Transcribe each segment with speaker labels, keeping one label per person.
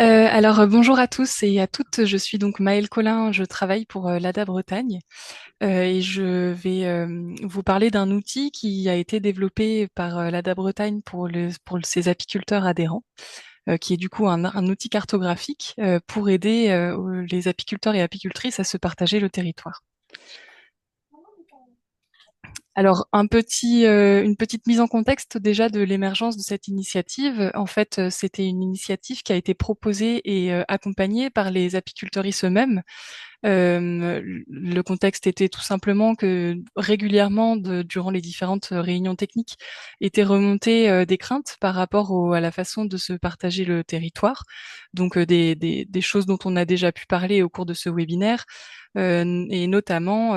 Speaker 1: Bonjour à tous et à toutes, je suis donc Maëlle Collin, je travaille pour l'ADA Bretagne et je vais vous parler d'un outil qui a été développé par l'ADA Bretagne pour ses apiculteurs adhérents, qui est du coup un outil cartographique pour aider les apiculteurs et apicultrices à se partager le territoire. Alors, une petite mise en contexte déjà de l'émergence de cette initiative. En fait, c'était une initiative qui a été proposée et accompagnée par les apiculteuristes eux-mêmes. Le contexte était tout simplement que régulièrement, durant les différentes réunions techniques, étaient remontées des craintes par rapport à la façon de se partager le territoire. Donc, des choses dont on a déjà pu parler au cours de ce webinaire, et notamment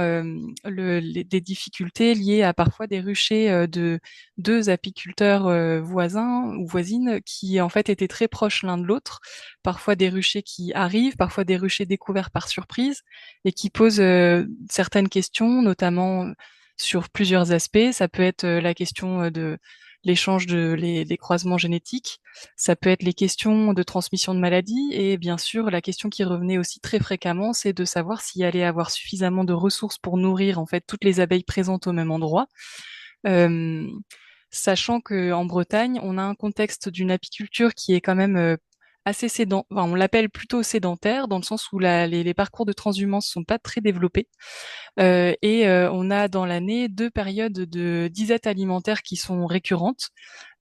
Speaker 1: des difficultés liées à parfois des ruchers de deux apiculteurs voisins ou voisines qui en fait étaient très proches l'un de l'autre, parfois des ruchers qui arrivent, parfois des ruchers découverts par surprise et qui posent certaines questions, notamment sur plusieurs aspects. Ça peut être la question de l'échange les croisements génétiques, ça peut être les questions de transmission de maladies et bien sûr la question qui revenait aussi très fréquemment, c'est de savoir s'il allait avoir suffisamment de ressources pour nourrir en fait toutes les abeilles présentes au même endroit. Euh, Sachant que en Bretagne, on a un contexte d'une apiculture qui est quand même assez sédentaire, enfin, on l'appelle plutôt sédentaire, dans le sens où les parcours de transhumance sont pas très développés. On a dans l'année deux périodes de disette alimentaire qui sont récurrentes,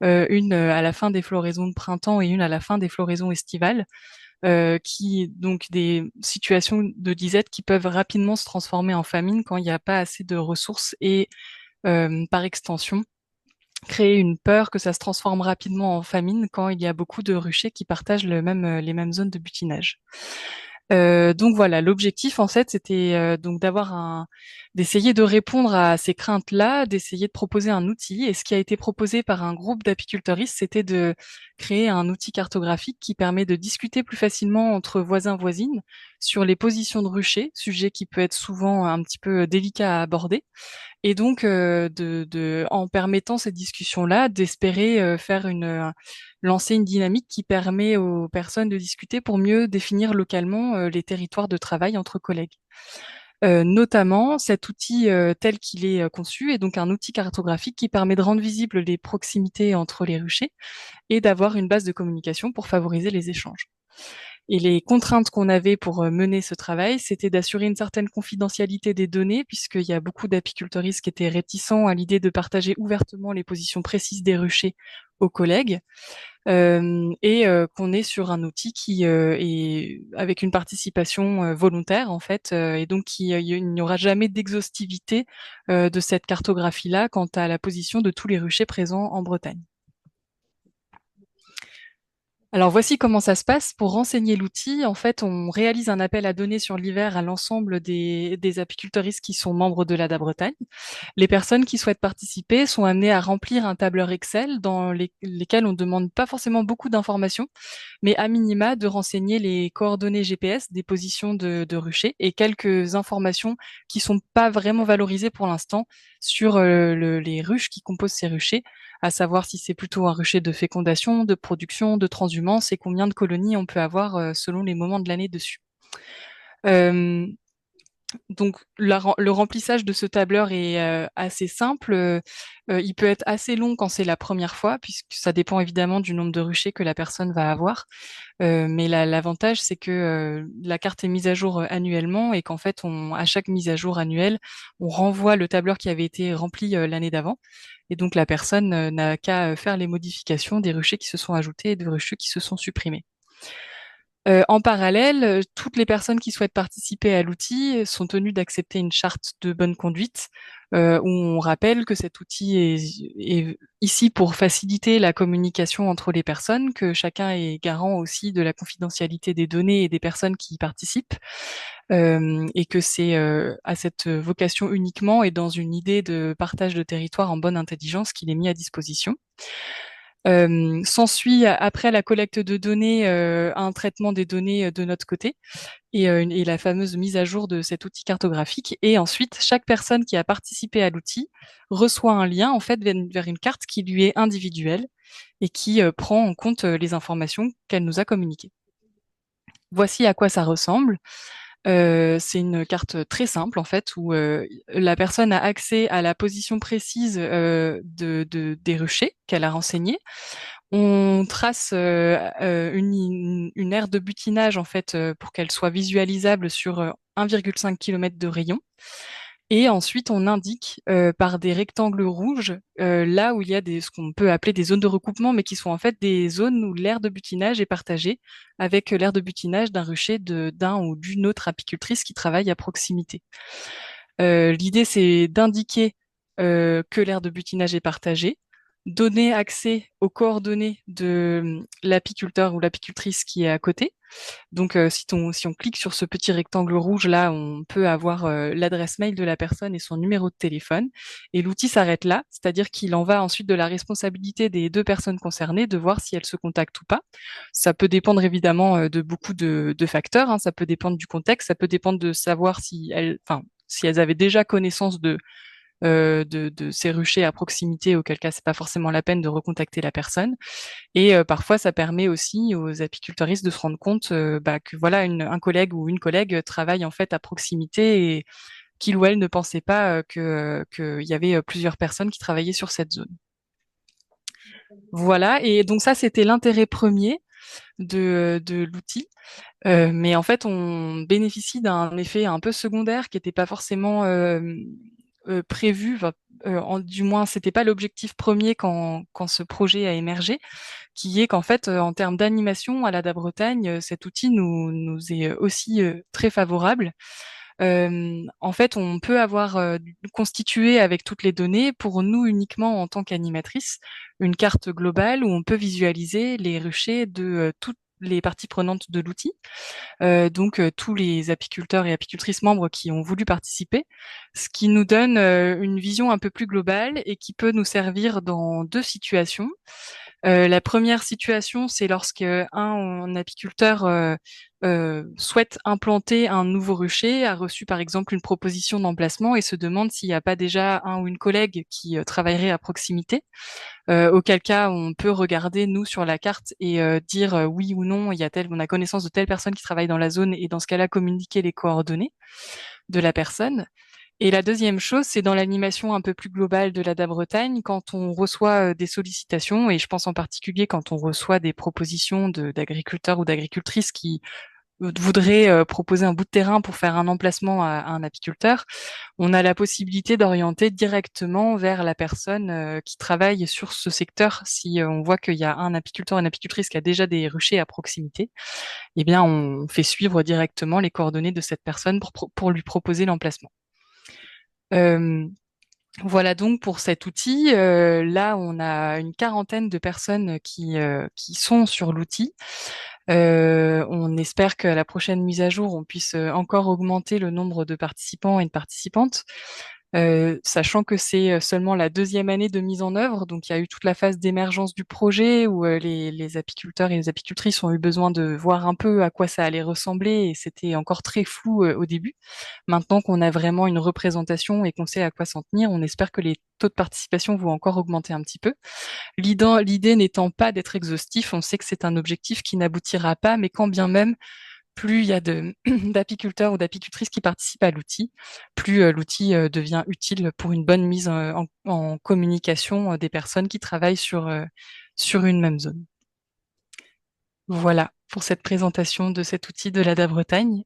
Speaker 1: une à la fin des floraisons de printemps et une à la fin des floraisons estivales, qui donc des situations de disette qui peuvent rapidement se transformer en famine quand il n'y a pas assez de ressources et par extension créer une peur que ça se transforme rapidement en famine quand il y a beaucoup de ruchers qui partagent les mêmes zones de butinage. Donc voilà, l'objectif en fait, c'était donc d'essayer de répondre à ces craintes-là, d'essayer de proposer un outil. Et ce qui a été proposé par un groupe d'apiculteuristes, c'était de créer un outil cartographique qui permet de discuter plus facilement entre voisins voisines sur les positions de ruchers, sujet qui peut être souvent un petit peu délicat à aborder. Et donc, en permettant cette discussion-là, d'espérer lancer une dynamique qui permet aux personnes de discuter pour mieux définir localement les territoires de travail entre collègues. Notamment, cet outil tel qu'il est conçu est donc un outil cartographique qui permet de rendre visibles les proximités entre les ruchers et d'avoir une base de communication pour favoriser les échanges. Et les contraintes qu'on avait pour mener ce travail, c'était d'assurer une certaine confidentialité des données, puisqu'il y a beaucoup d'apiculteuristes qui étaient réticents à l'idée de partager ouvertement les positions précises des ruchers aux collègues, qu'on est sur un outil qui est avec une participation volontaire en fait, et donc il n'y aura jamais d'exhaustivité de cette cartographie-là quant à la position de tous les ruchers présents en Bretagne. Alors voici comment ça se passe. Pour renseigner l'outil, en fait, on réalise un appel à données sur l'hiver à l'ensemble des apiculteuristes qui sont membres de l'ADA Bretagne. Les personnes qui souhaitent participer sont amenées à remplir un tableur Excel lesquels on ne demande pas forcément beaucoup d'informations, mais à minima de renseigner les coordonnées GPS des positions de ruchers et quelques informations qui sont pas vraiment valorisées pour l'instant sur les ruches qui composent ces ruchers, à savoir si c'est plutôt un rucher de fécondation, de production, de transhumance et combien de colonies on peut avoir selon les moments de l'année dessus. Euh, donc le remplissage de ce tableur est assez simple. Il peut être assez long quand c'est la première fois, puisque ça dépend évidemment du nombre de ruchers que la personne va avoir. Mais l'avantage, c'est que la carte est mise à jour annuellement et qu'en fait, à chaque mise à jour annuelle, on renvoie le tableur qui avait été rempli l'année d'avant. Et donc la personne n'a qu'à faire les modifications des ruchers qui se sont ajoutés et des ruchers qui se sont supprimés. En parallèle, toutes les personnes qui souhaitent participer à l'outil sont tenues d'accepter une charte de bonne conduite où on rappelle que cet outil est ici pour faciliter la communication entre les personnes, que chacun est garant aussi de la confidentialité des données et des personnes qui y participent, et que c'est à cette vocation uniquement et dans une idée de partage de territoire en bonne intelligence qu'il est mis à disposition. S'ensuit après la collecte de données un traitement des données de notre côté et la fameuse mise à jour de cet outil cartographique. Et ensuite, chaque personne qui a participé à l'outil reçoit un lien en fait vers une carte qui lui est individuelle et qui prend en compte les informations qu'elle nous a communiquées. Voici à quoi ça ressemble. C'est une carte très simple en fait où la personne a accès à la position précise des ruchers qu'elle a renseignés. On trace une aire de butinage en fait pour qu'elle soit visualisable sur 1,5 km de rayon. Et ensuite, on indique par des rectangles rouges là où il y a ce qu'on peut appeler des zones de recoupement, mais qui sont en fait des zones où l'aire de butinage est partagée avec l'aire de butinage d'un rucher d'un ou d'une autre apicultrice qui travaille à proximité. L'idée, c'est d'indiquer que l'aire de butinage est partagée, donner accès aux coordonnées de l'apiculteur ou l'apicultrice qui est à côté. Donc, si on clique sur ce petit rectangle rouge là, on peut avoir l'adresse mail de la personne et son numéro de téléphone. Et l'outil s'arrête là, c'est-à-dire qu'il en va ensuite de la responsabilité des deux personnes concernées de voir si elles se contactent ou pas. Ça peut dépendre évidemment de beaucoup de facteurs, hein. Ça peut dépendre du contexte, ça peut dépendre de savoir si elles avaient déjà connaissance de ces ruchers à proximité, auquel cas c'est pas forcément la peine de recontacter la personne. Et parfois, ça permet aussi aux apiculteuristes de se rendre compte que voilà, un collègue ou une collègue travaille en fait à proximité et qu'il ou elle ne pensait pas qu'il y avait plusieurs personnes qui travaillaient sur cette zone. Voilà, et donc ça, c'était l'intérêt premier de l'outil. Mais en fait, on bénéficie d'un effet un peu secondaire qui n'était pas forcément prévu. Enfin, du moins, c'était pas l'objectif premier quand ce projet a émergé, qui est qu'en fait, en termes d'animation à la Bretagne, cet outil nous est aussi très favorable. En fait, on peut avoir constitué avec toutes les données, pour nous uniquement en tant qu'animatrice, une carte globale où on peut visualiser les ruchers de toutes les parties prenantes de l'outil, donc tous les apiculteurs et apicultrices membres qui ont voulu participer, ce qui nous donne une vision un peu plus globale et qui peut nous servir dans deux situations. La première situation, c'est lorsque un apiculteur souhaite implanter un nouveau rucher, a reçu par exemple une proposition d'emplacement et se demande s'il n'y a pas déjà un ou une collègue qui travaillerait à proximité. Auquel cas, on peut regarder nous sur la carte et dire oui ou non, on a connaissance de telle personne qui travaille dans la zone et dans ce cas-là communiquer les coordonnées de la personne. Et la deuxième chose, c'est dans l'animation un peu plus globale de l'ADA Bretagne, quand on reçoit des sollicitations, et je pense en particulier quand on reçoit des propositions d'agriculteurs ou d'agricultrices qui voudraient proposer un bout de terrain pour faire un emplacement à un apiculteur, on a la possibilité d'orienter directement vers la personne qui travaille sur ce secteur. Si on voit qu'il y a un apiculteur, une apicultrice qui a déjà des ruchers à proximité, eh bien on fait suivre directement les coordonnées de cette personne pour lui proposer l'emplacement. Euh, voilà donc pour cet outil. Là, on a une quarantaine de personnes qui sont sur l'outil. On espère qu'à la prochaine mise à jour, on puisse encore augmenter le nombre de participants et de participantes. Sachant que c'est seulement la deuxième année de mise en œuvre, donc il y a eu toute la phase d'émergence du projet où les apiculteurs et les apicultrices ont eu besoin de voir un peu à quoi ça allait ressembler et c'était encore très flou au début. Maintenant qu'on a vraiment une représentation et qu'on sait à quoi s'en tenir, on espère que les taux de participation vont encore augmenter un petit peu. L'idée n'étant pas d'être exhaustif, on sait que c'est un objectif qui n'aboutira pas, mais quand bien même, plus il y a d'apiculteurs ou d'apicultrices qui participent à l'outil, plus l'outil devient utile pour une bonne mise en communication des personnes qui travaillent sur une même zone. Voilà pour cette présentation de cet outil de l'ADA Bretagne.